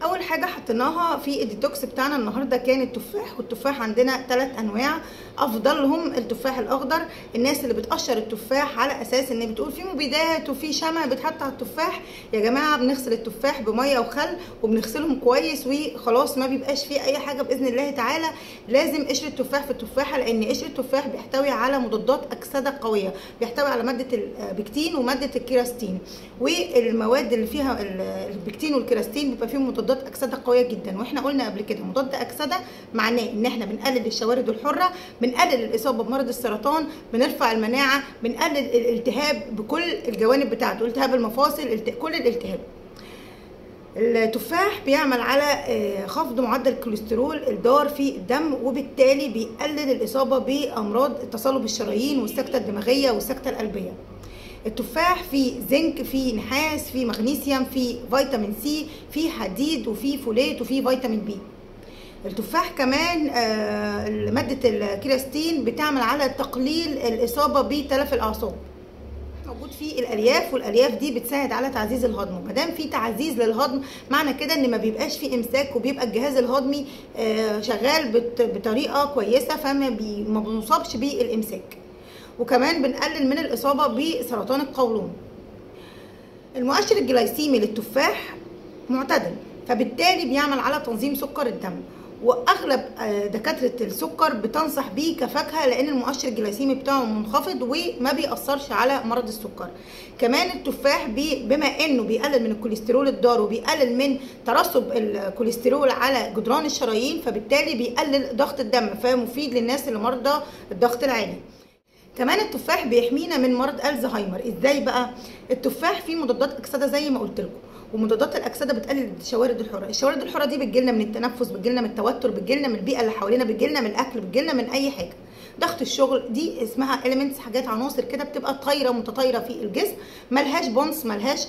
اول حاجه حطيناها في الديتوكس بتاعنا النهارده كان التفاح، والتفاح عندنا 3 انواع، افضلهم التفاح الاخضر. الناس اللي بتقشر التفاح على اساس ان بتقول فيه مبيدات وفيه شمع بتحط على التفاح، يا جماعه بنغسل التفاح بميه وخل وبنغسلهم كويس وخلاص، ما بيبقاش فيه اي حاجه باذن الله تعالى. لازم قشر التفاح في التفاحه، لان قشر التفاح بيحتوي على مضادات اكسده قويه، بيحتوي على ماده البكتين وماده الكيراستين، والمواد اللي فيها البكتين والكيراستين بيبقى فيهم مضادات اكسده قويه جدا. واحنا قلنا قبل كده مضاد اكسده معناه ان احنا بنقلل الشوارد الحره، بنقلل الاصابه بمرض السرطان، بنرفع المناعه، بنقلل الالتهاب بكل الجوانب بتاعته، التهاب المفاصل، كل الالتهاب. التفاح بيعمل على خفض معدل الكوليسترول الضار في الدم، وبالتالي بيقلل الاصابه بامراض تصلب الشرايين والسكته الدماغيه والسكته القلبيه. التفاح فيه زنك، فيه نحاس، فيه مغنيسيوم، فيه فيتامين سي، فيه حديد، وفيه فوليت، وفيه فيتامين بي. التفاح كمان مادة الكيراستين بتعمل على تقليل الإصابة بتلف الأعصاب. موجود فيه الألياف، والألياف دي بتساعد على تعزيز الهضم. ما دام في تعزيز للهضم معنى كده ان ما بيبقاش فيه امساك، وبيبقى الجهاز الهضمي شغال بطريقة كويسة، فما بنصابش بالامساك. وكمان بنقلل من الإصابة بسرطان القولون. المؤشر الجلايسيمي للتفاح معتدل، فبالتالي بيعمل على تنظيم سكر الدم، واغلب دكاتره السكر بتنصح بيه كفاكهه، لان المؤشر الجلايسيمي بتاعه منخفض وما بيأثرش على مرض السكر. كمان التفاح بما انه بيقلل من الكوليسترول الضار وبيقلل من ترسب الكوليسترول على جدران الشرايين، فبالتالي بيقلل ضغط الدم، فمفيد للناس اللي مرضى الضغط العالي. كمان التفاح بيحمينا من مرض الزهايمر. ازاي بقى؟ التفاح فيه مضادات اكسده زي ما قلت لكم، ومضادات الاكسده بتقلل الشوارد الحره. الشوارد الحره دي بتجيلنا من التنفس، بتجيلنا من التوتر، بتجيلنا من البيئه اللي حوالينا، بتجيلنا من الاكل، بتجيلنا من اي حاجه. ضغط الشغل دي اسمها اليمنتس، حاجات عناصر كده بتبقى طايره متطايره في الجسم، ملهاش بونس، ملهاش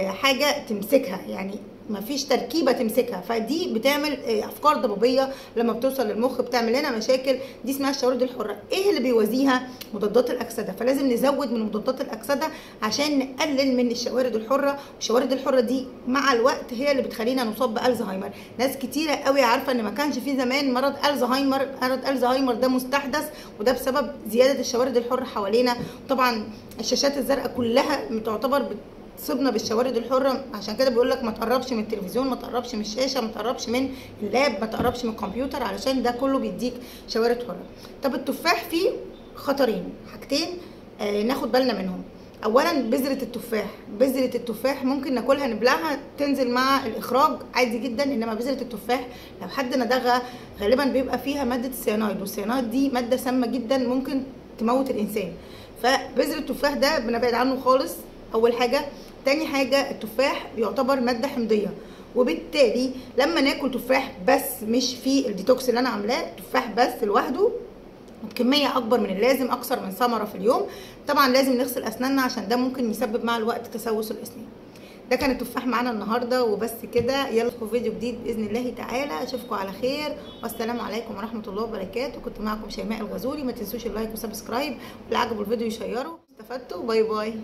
حاجه تمسكها، يعني مفيش تركيبه تمسكها، فدي بتعمل افكار ضبابيه لما بتوصل للمخ، بتعمل لنا مشاكل. دي اسمها الشوارد الحره. ايه اللي بيوازيها؟ مضادات الاكسده. فلازم نزود من مضادات الاكسده عشان نقلل من الشوارد الحره. والشوارد الحره دي مع الوقت هي اللي بتخلينا نصاب بالزهايمر. ناس كتيره قوي عارفه ان ما كانش في زمان مرض الزهايمر. مرض الزهايمر ده مستحدث، وده بسبب زياده الشوارد الحره حوالينا. طبعا الشاشات الزرقاء كلها تعتبر تصيبنا بالشوارد الحره، عشان كده بيقول لك ما تقربش من التلفزيون، ما تقربش من الشاشه، ما تقربش من اللاب، ما تقربش من الكمبيوتر، علشان ده كله بيديك شوارد حره. طب التفاح فيه خطرين، حاجتين ناخد بالنا منهم. اولا بذره التفاح. بذره التفاح ممكن ناكلها نبلعها تنزل مع الاخراج عادي جدا، انما بذره التفاح لو حد ندغها غالبا بيبقى فيها ماده السيانايد، والسيانايد دي ماده سامه جدا ممكن تموت الانسان. فبذره التفاح ده بنبعد عنه خالص اول حاجه. تاني حاجه التفاح يعتبر ماده حمضيه، وبالتالي لما ناكل تفاح بس، مش في الديتوكس اللي انا عاملاه، تفاح بس لوحده بكميه اكبر من اللازم، اكثر من ثمره في اليوم، طبعا لازم نغسل اسناننا عشان ده ممكن يسبب مع الوقت تسوس الاسنان. ده كان التفاح معانا النهارده وبس كده. يلا اشوفكم فيديو جديد باذن الله تعالى، اشوفكم على خير، والسلام عليكم ورحمه الله وبركاته. كنت معكم شيماء الغزوري. ما تنسوش اللايك وسبسكرايب، واللي عجبه الفيديو يشيره. استفدتوا؟ باي باي.